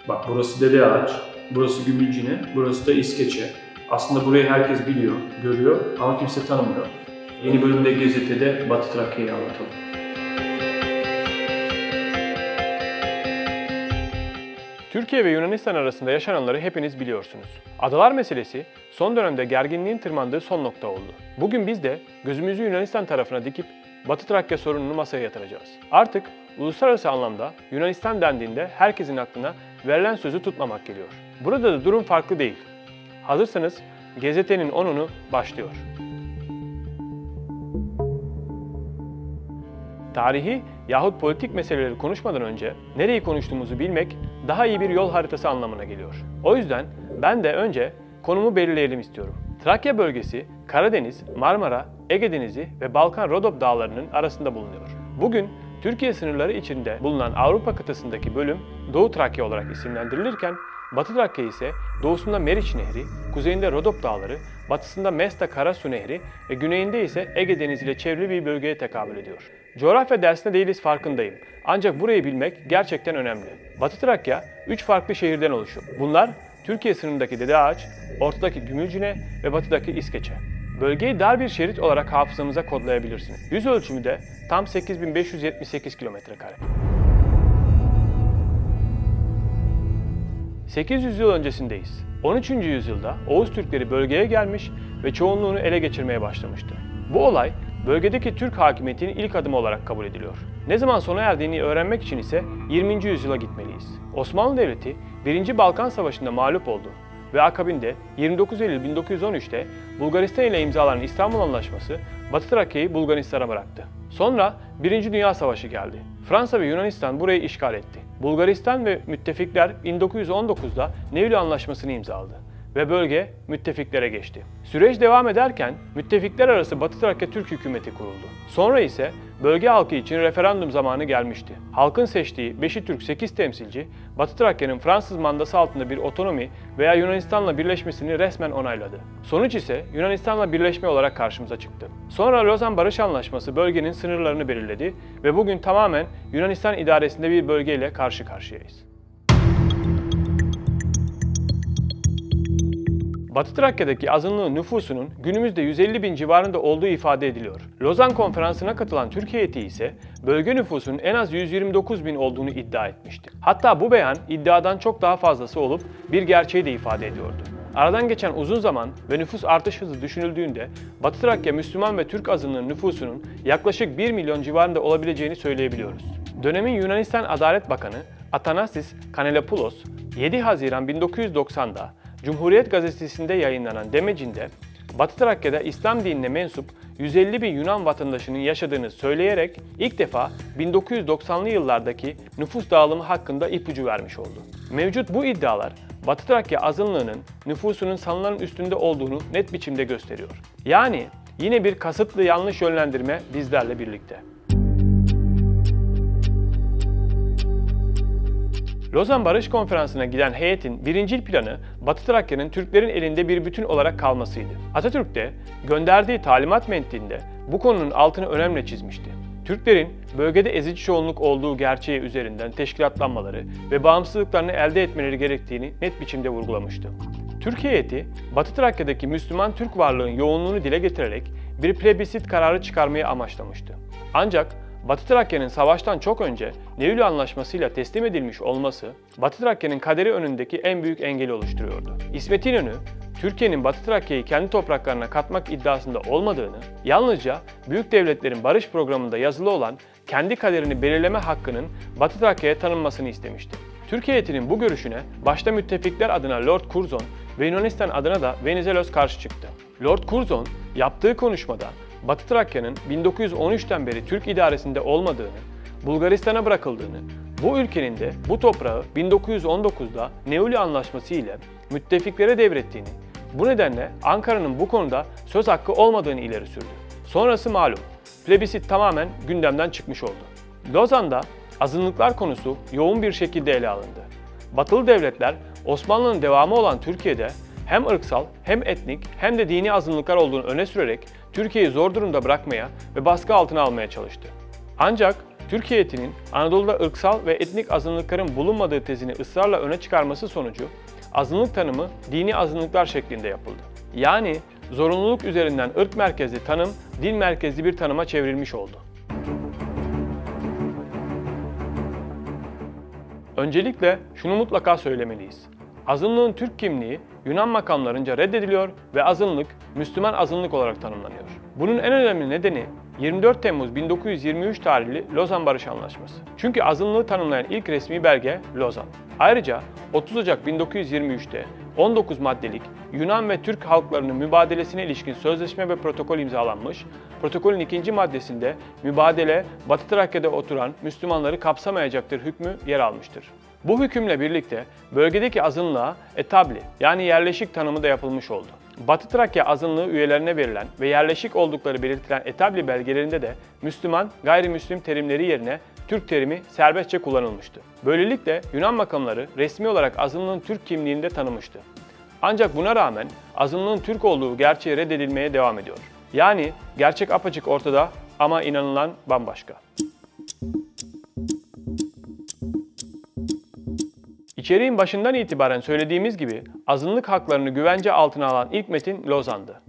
Bak burası Dede Ağaç, burası Gümülcine, burası da İskeçe. Aslında burayı herkes biliyor, görüyor ama kimse tanımıyor. Yeni bölümde Gezete'de Batı Trakya'yı anlatalım. Türkiye ve Yunanistan arasında yaşananları hepiniz biliyorsunuz. Adalar meselesi son dönemde gerginliğin tırmandığı son nokta oldu. Bugün biz de gözümüzü Yunanistan tarafına dikip Batı Trakya sorununu masaya yatıracağız. Artık uluslararası anlamda Yunanistan dendiğinde herkesin aklına verilen sözü tutmamak geliyor. Burada da durum farklı değil. Hazırsanız Gezete'nin 10'unu başlıyor. Tarihi yahut politik meseleleri konuşmadan önce nereyi konuştuğumuzu bilmek daha iyi bir yol haritası anlamına geliyor. O yüzden ben de önce konumu belirleyelim istiyorum. Trakya bölgesi Karadeniz, Marmara, Ege Denizi ve Balkan-Rodop dağlarının arasında bulunuyor. Bugün Türkiye sınırları içinde bulunan Avrupa kıtasındaki bölüm Doğu Trakya olarak isimlendirilirken Batı Trakya ise doğusunda Meriç Nehri, kuzeyinde Rodop Dağları, batısında Mesta Karasu Nehri ve güneyinde ise Ege Denizi ile çevrili bir bölgeye tekabül ediyor. Coğrafya dersinde değiliz farkındayım. Ancak burayı bilmek gerçekten önemli. Batı Trakya 3 farklı şehirden oluşuyor. Bunlar Türkiye sınırındaki Dede Ağaç, ortadaki Gümülcine ve batıdaki İskeçe. Bölgeyi dar bir şerit olarak hafızamıza kodlayabilirsiniz. Yüz ölçümü de tam 8578 km². 800 yıl öncesindeyiz. 13. yüzyılda Oğuz Türkleri bölgeye gelmiş ve çoğunluğunu ele geçirmeye başlamıştı. Bu olay bölgedeki Türk hakimiyetinin ilk adımı olarak kabul ediliyor. Ne zaman sona erdiğini öğrenmek için ise 20. yüzyıla gitmeliyiz. Osmanlı Devleti 1. Balkan Savaşı'nda mağlup oldu ve akabinde 29 Eylül 1913'te Bulgaristan ile imzalanan İstanbul Anlaşması Batı Trakya'yı Bulgaristan'a bıraktı. Sonra 1. Dünya Savaşı geldi. Fransa ve Yunanistan burayı işgal etti. Bulgaristan ve müttefikler 1919'da Nevlü Anlaşması'nı imzaladı ve bölge müttefiklere geçti. Süreç devam ederken müttefikler arası Batı Trakya Türk Hükümeti kuruldu. Sonra ise bölge halkı için referandum zamanı gelmişti. Halkın seçtiği 5'i Türk 8 temsilci, Batı Trakya'nın Fransız mandası altında bir otonomi veya Yunanistan'la birleşmesini resmen onayladı. Sonuç ise Yunanistan'la birleşme olarak karşımıza çıktı. Sonra Lozan Barış Anlaşması bölgenin sınırlarını belirledi ve bugün tamamen Yunanistan idaresinde bir bölgeyle karşı karşıyayız. Batı Trakya'daki azınlığın nüfusunun günümüzde 150 bin civarında olduğu ifade ediliyor. Lozan Konferansı'na katılan Türk heyeti ise bölge nüfusunun en az 129 bin olduğunu iddia etmişti. Hatta bu beyan iddiadan çok daha fazlası olup bir gerçeği de ifade ediyordu. Aradan geçen uzun zaman ve nüfus artış hızı düşünüldüğünde Batı Trakya Müslüman ve Türk azınlığının nüfusunun yaklaşık 1 milyon civarında olabileceğini söyleyebiliyoruz. Dönemin Yunanistan Adalet Bakanı Athanassis Kanellopoulos 7 Haziran 1990'da Cumhuriyet Gazetesi'nde yayınlanan demecinde Batı Trakya'da İslam dinine mensup 150 bin Yunan vatandaşının yaşadığını söyleyerek ilk defa 1990'lı yıllardaki nüfus dağılımı hakkında ipucu vermiş oldu. Mevcut bu iddialar Batı Trakya azınlığının nüfusunun sanılanın üstünde olduğunu net biçimde gösteriyor. Yani yine bir kasıtlı yanlış yönlendirme bizlerle birlikte. Lozan Barış Konferansı'na giden heyetin birincil planı Batı Trakya'nın Türklerin elinde bir bütün olarak kalmasıydı. Atatürk de gönderdiği talimat metninde bu konunun altını önemli çizmişti. Türklerin bölgede ezici çoğunluk olduğu gerçeği üzerinden teşkilatlanmaları ve bağımsızlıklarını elde etmeleri gerektiğini net biçimde vurgulamıştı. Türk heyeti, Batı Trakya'daki Müslüman Türk varlığın yoğunluğunu dile getirerek bir plebisit kararı çıkarmayı amaçlamıştı. Ancak Batı Trakya'nın savaştan çok önce Nevlü Anlaşması'yla teslim edilmiş olması, Batı Trakya'nın kaderi önündeki en büyük engeli oluşturuyordu. İsmet İnönü, Türkiye'nin Batı Trakya'yı kendi topraklarına katmak iddiasında olmadığını, yalnızca büyük devletlerin barış programında yazılı olan kendi kaderini belirleme hakkının Batı Trakya'ya tanınmasını istemişti. Türk heyetinin bu görüşüne başta müttefikler adına Lord Curzon ve Yunanistan adına da Venizelos karşı çıktı. Lord Curzon yaptığı konuşmada Batı Trakya'nın 1913'ten beri Türk idaresinde olmadığını, Bulgaristan'a bırakıldığını, bu ülkenin de bu toprağı 1919'da Nevlü Anlaşması ile müttefiklere devrettiğini, bu nedenle Ankara'nın bu konuda söz hakkı olmadığını ileri sürdü. Sonrası malum, plebisit tamamen gündemden çıkmış oldu. Lozan'da azınlıklar konusu yoğun bir şekilde ele alındı. Batılı devletler Osmanlı'nın devamı olan Türkiye'de hem ırksal hem etnik hem de dini azınlıklar olduğunu öne sürerek Türkiye'yi zor durumda bırakmaya ve baskı altına almaya çalıştı. Ancak Türk heyetinin Anadolu'da ırksal ve etnik azınlıkların bulunmadığı tezini ısrarla öne çıkarması sonucu azınlık tanımı dini azınlıklar şeklinde yapıldı. Yani zorunluluk üzerinden ırk merkezli tanım, din merkezli bir tanıma çevrilmiş oldu. Öncelikle şunu mutlaka söylemeliyiz. Azınlığın Türk kimliği Yunan makamlarınca reddediliyor ve azınlık Müslüman azınlık olarak tanımlanıyor. Bunun en önemli nedeni 24 Temmuz 1923 tarihli Lozan Barış Anlaşması. Çünkü azınlığı tanımlayan ilk resmi belge Lozan. Ayrıca 30 Ocak 1923'te 19 maddelik Yunan ve Türk halklarının mübadelesine ilişkin sözleşme ve protokol imzalanmış, protokolün ikinci maddesinde mübadele Batı Trakya'da oturan Müslümanları kapsamayacaktır hükmü yer almıştır. Bu hükümle birlikte bölgedeki azınlığa etabli yani yerleşik tanımı da yapılmış oldu. Batı Trakya azınlığı üyelerine verilen ve yerleşik oldukları belirtilen etabli belgelerinde de Müslüman, gayrimüslim terimleri yerine Türk terimi serbestçe kullanılmıştı. Böylelikle Yunan makamları resmi olarak azınlığın Türk kimliğini de tanımıştı. Ancak buna rağmen azınlığın Türk olduğu gerçeği reddedilmeye devam ediyor. Yani gerçek apaçık ortada ama inanılan bambaşka. İçeriğin başından itibaren söylediğimiz gibi azınlık haklarını güvence altına alan ilk metin Lozan'dı.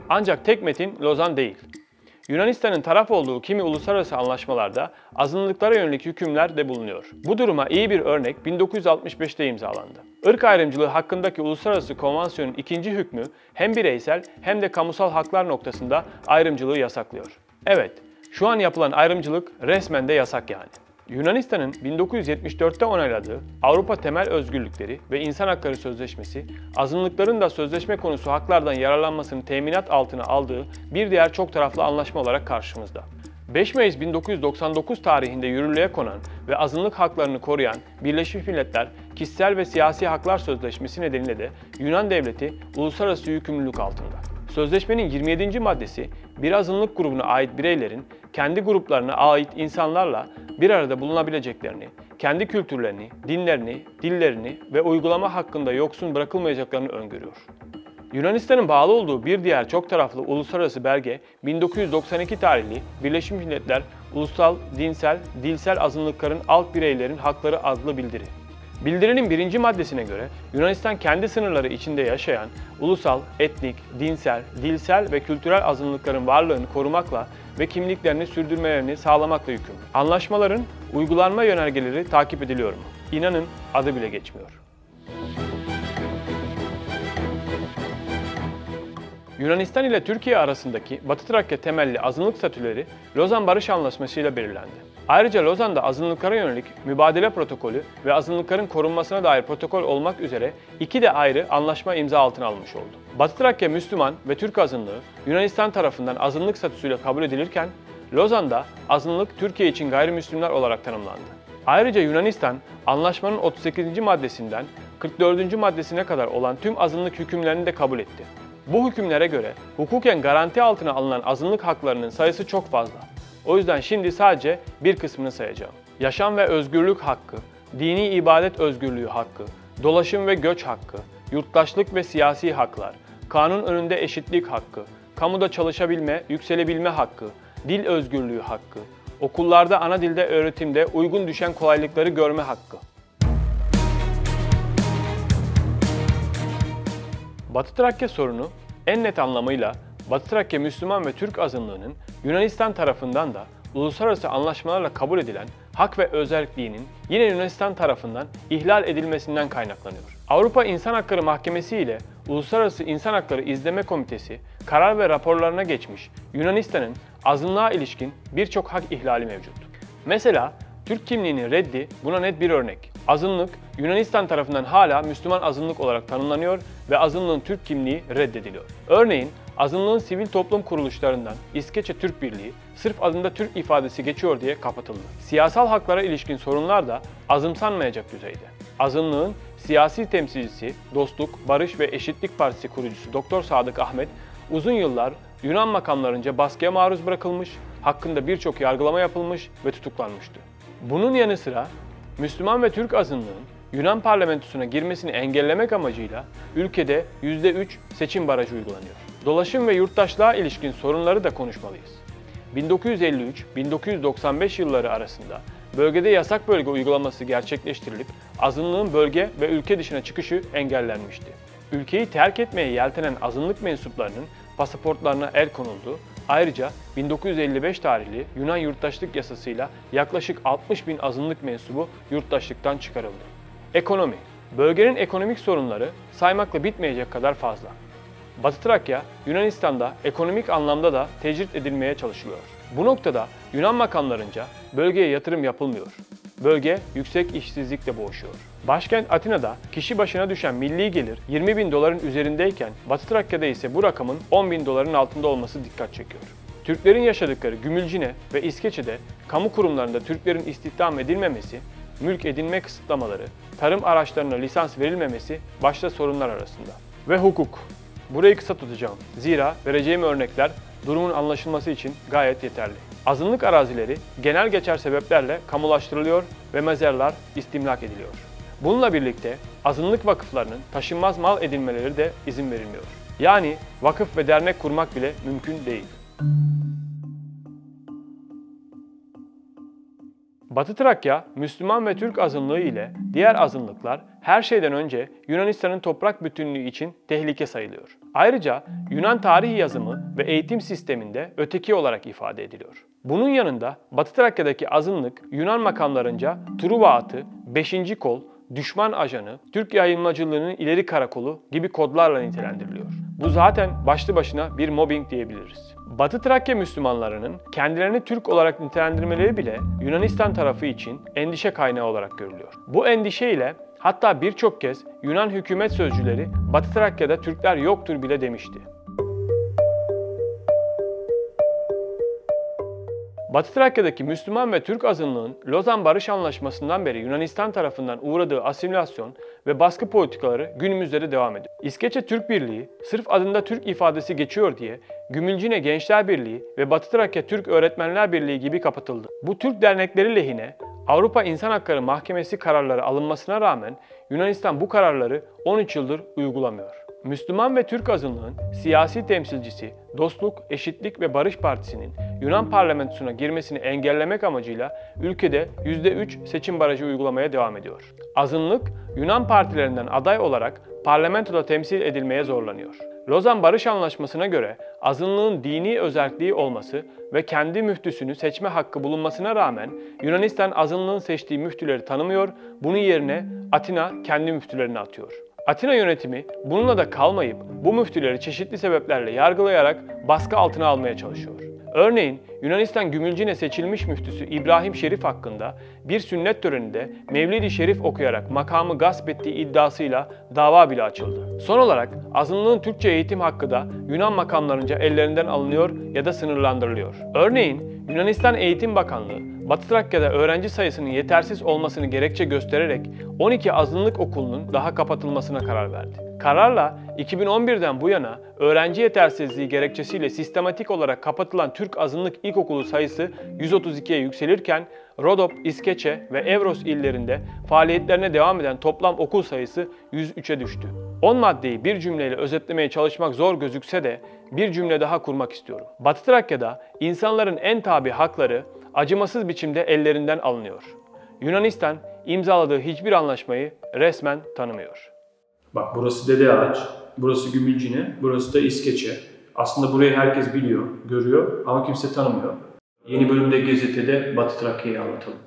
Ancak tek metin Lozan değil. Yunanistan'ın taraf olduğu kimi uluslararası anlaşmalarda azınlıklara yönelik hükümler de bulunuyor. Bu duruma iyi bir örnek 1965'te imzalandı. Irk ayrımcılığı hakkındaki uluslararası konvansiyonun ikinci hükmü hem bireysel hem de kamusal haklar noktasında ayrımcılığı yasaklıyor. Evet, şu an yapılan ayrımcılık resmen de yasak yani. Yunanistan'ın 1974'te onayladığı Avrupa Temel Özgürlükleri ve İnsan Hakları Sözleşmesi, azınlıkların da sözleşme konusu haklardan yararlanmasını teminat altına aldığı bir diğer çok taraflı anlaşma olarak karşımızda. 5 Mayıs 1999 tarihinde yürürlüğe konan ve azınlık haklarını koruyan Birleşmiş Milletler Kişisel ve Siyasi Haklar Sözleşmesi nedeniyle de Yunan devleti uluslararası yükümlülük altında. Sözleşmenin 27. maddesi, bir azınlık grubuna ait bireylerin kendi gruplarına ait insanlarla bir arada bulunabileceklerini, kendi kültürlerini, dinlerini, dillerini ve uygulama hakkında yoksun bırakılmayacaklarını öngörüyor. Yunanistan'ın bağlı olduğu bir diğer çok taraflı uluslararası belge 1992 tarihli Birleşmiş Milletler Ulusal, Dinsel, Dilsel Azınlıkların Alt Bireylerin Hakları adlı bildiri. Bildirinin birinci maddesine göre Yunanistan kendi sınırları içinde yaşayan ulusal, etnik, dinsel, dilsel ve kültürel azınlıkların varlığını korumakla ve kimliklerini sürdürmelerini sağlamakla yükümlü. Anlaşmaların uygulanma yönergeleri takip ediliyor mu? İnanın adı bile geçmiyor. Yunanistan ile Türkiye arasındaki Batı Trakya temelli azınlık statüleri Lozan Barış Anlaşması ile belirlendi. Ayrıca Lozan'da azınlıklara yönelik mübadele protokolü ve azınlıkların korunmasına dair protokol olmak üzere iki de ayrı anlaşma imza altına alınmış oldu. Batı Trakya Müslüman ve Türk azınlığı Yunanistan tarafından azınlık statüsüyle kabul edilirken, Lozan'da azınlık Türkiye için gayrimüslimler olarak tanımlandı. Ayrıca Yunanistan, anlaşmanın 38. maddesinden 44. maddesine kadar olan tüm azınlık hükümlerini de kabul etti. Bu hükümlere göre hukuken garanti altına alınan azınlık haklarının sayısı çok fazla. O yüzden şimdi sadece bir kısmını sayacağım. Yaşam ve özgürlük hakkı, dini ibadet özgürlüğü hakkı, dolaşım ve göç hakkı, yurttaşlık ve siyasi haklar, kanun önünde eşitlik hakkı, kamuda çalışabilme, yükselebilme hakkı, dil özgürlüğü hakkı, okullarda ana dilde öğretimde uygun düşen kolaylıkları görme hakkı. Batı Trakya sorunu en net anlamıyla Batı Trakya Müslüman ve Türk azınlığının Yunanistan tarafından da uluslararası anlaşmalarla kabul edilen hak ve özelliğinin yine Yunanistan tarafından ihlal edilmesinden kaynaklanıyor. Avrupa İnsan Hakları Mahkemesi ile Uluslararası İnsan Hakları İzleme Komitesi karar ve raporlarına geçmiş Yunanistan'ın azınlığa ilişkin birçok hak ihlali mevcut. Mesela Türk kimliğinin reddi buna net bir örnek. Azınlık, Yunanistan tarafından hala Müslüman azınlık olarak tanımlanıyor ve azınlığın Türk kimliği reddediliyor. Örneğin, azınlığın sivil toplum kuruluşlarından İskeçe Türk Birliği, sırf adında Türk ifadesi geçiyor diye kapatıldı. Siyasal haklara ilişkin sorunlar da azımsanmayacak düzeyde. Azınlığın siyasi temsilcisi, Dostluk, Barış ve Eşitlik Partisi kurucusu Doktor Sadık Ahmet, uzun yıllar Yunan makamlarınca baskıya maruz bırakılmış, hakkında birçok yargılama yapılmış ve tutuklanmıştı. Bunun yanı sıra Müslüman ve Türk azınlığın Yunan parlamentosuna girmesini engellemek amacıyla ülkede %3 seçim barajı uygulanıyor. Dolaşım ve yurttaşlığa ilişkin sorunları da konuşmalıyız. 1953-1995 yılları arasında bölgede yasak bölge uygulaması gerçekleştirilip azınlığın bölge ve ülke dışına çıkışı engellenmişti. Ülkeyi terk etmeye yeltenen azınlık mensuplarının pasaportlarına el konuldu. Ayrıca 1955 tarihli Yunan yurttaşlık yasasıyla yaklaşık 60 bin azınlık mensubu yurttaşlıktan çıkarıldı. Ekonomi. Bölgenin ekonomik sorunları saymakla bitmeyecek kadar fazla. Batı Trakya, Yunanistan'da ekonomik anlamda da tecrit edilmeye çalışılıyor. Bu noktada Yunan makamlarınca bölgeye yatırım yapılmıyor. Bölge yüksek işsizlikle boğuşuyor. Başkent Atina'da kişi başına düşen milli gelir 20 bin doların üzerindeyken Batı Trakya'da ise bu rakamın 10 bin doların altında olması dikkat çekiyor. Türklerin yaşadıkları Gümülcine ve İskeçe'de kamu kurumlarında Türklerin istihdam edilmemesi, mülk edinme kısıtlamaları, tarım araçlarına lisans verilmemesi başta sorunlar arasında. Ve hukuk. Burayı kısa tutacağım. Zira vereceğim örnekler durumun anlaşılması için gayet yeterli. Azınlık arazileri genel geçer sebeplerle kamulaştırılıyor ve mezarlar istimlak ediliyor. Bununla birlikte azınlık vakıflarının taşınmaz mal edinmeleri de izin verilmiyor. Yani vakıf ve dernek kurmak bile mümkün değil. Batı Trakya, Müslüman ve Türk azınlığı ile diğer azınlıklar her şeyden önce Yunanistan'ın toprak bütünlüğü için tehlike sayılıyor. Ayrıca Yunan tarihi yazımı ve eğitim sisteminde öteki olarak ifade ediliyor. Bunun yanında Batı Trakya'daki azınlık Yunan makamlarınca Truva atı, 5. kol, düşman ajanı, Türk yayılmacılığının ileri karakolu gibi kodlarla nitelendiriliyor. Bu zaten başlı başına bir mobbing diyebiliriz. Batı Trakya Müslümanlarının kendilerini Türk olarak nitelendirmeleri bile Yunanistan tarafı için endişe kaynağı olarak görülüyor. Bu endişe ile hatta birçok kez Yunan hükümet sözcüleri Batı Trakya'da Türkler yoktur bile demişti. Batı Trakya'daki Müslüman ve Türk azınlığın Lozan Barış Anlaşması'ndan beri Yunanistan tarafından uğradığı asimilasyon ve baskı politikaları günümüzde de devam ediyor. İskeçe Türk Birliği, sırf adında Türk ifadesi geçiyor diye Gümülcine Gençler Birliği ve Batı Trakya Türk Öğretmenler Birliği gibi kapatıldı. Bu Türk dernekleri lehine Avrupa İnsan Hakları Mahkemesi kararları alınmasına rağmen Yunanistan bu kararları 13 yıldır uygulamıyor. Müslüman ve Türk azınlığın siyasi temsilcisi Dostluk, Eşitlik ve Barış Partisi'nin Yunan parlamentosuna girmesini engellemek amacıyla ülkede %3 seçim barajı uygulamaya devam ediyor. Azınlık, Yunan partilerinden aday olarak parlamentoda temsil edilmeye zorlanıyor. Lozan Barış Anlaşması'na göre azınlığın dini özelliği olması ve kendi müftüsünü seçme hakkı bulunmasına rağmen Yunanistan azınlığın seçtiği müftüleri tanımıyor, bunun yerine Atina kendi müftülerini atıyor. Atina yönetimi bununla da kalmayıp bu müftüleri çeşitli sebeplerle yargılayarak baskı altına almaya çalışıyor. Örneğin Yunanistan Gümülcine seçilmiş müftüsü İbrahim Şerif hakkında bir sünnet töreninde Mevlid-i Şerif okuyarak makamı gasp ettiği iddiasıyla dava bile açıldı. Son olarak azınlığın Türkçe eğitim hakkı da Yunan makamlarınca ellerinden alınıyor ya da sınırlandırılıyor. Örneğin Yunanistan Eğitim Bakanlığı Batı Trakya'da öğrenci sayısının yetersiz olmasını gerekçe göstererek 12 azınlık okulunun daha kapatılmasına karar verdi. Kararla 2011'den bu yana öğrenci yetersizliği gerekçesiyle sistematik olarak kapatılan Türk azınlık ilkokulu sayısı 132'ye yükselirken Rodop, İskeçe ve Evros illerinde faaliyetlerine devam eden toplam okul sayısı 103'e düştü. 10 maddeyi bir cümleyle özetlemeye çalışmak zor gözükse de bir cümle daha kurmak istiyorum. Batı Trakya'da insanların en tabii hakları acımasız biçimde ellerinden alınıyor. Yunanistan imzaladığı hiçbir anlaşmayı resmen tanımıyor. Bak burası Dede Ağaç, burası Gümülcine, burası da İskeçe. Aslında burayı herkes biliyor, görüyor ama kimse tanımıyor. Yeni bölümde gazetede Batı Trakya'yı anlatalım.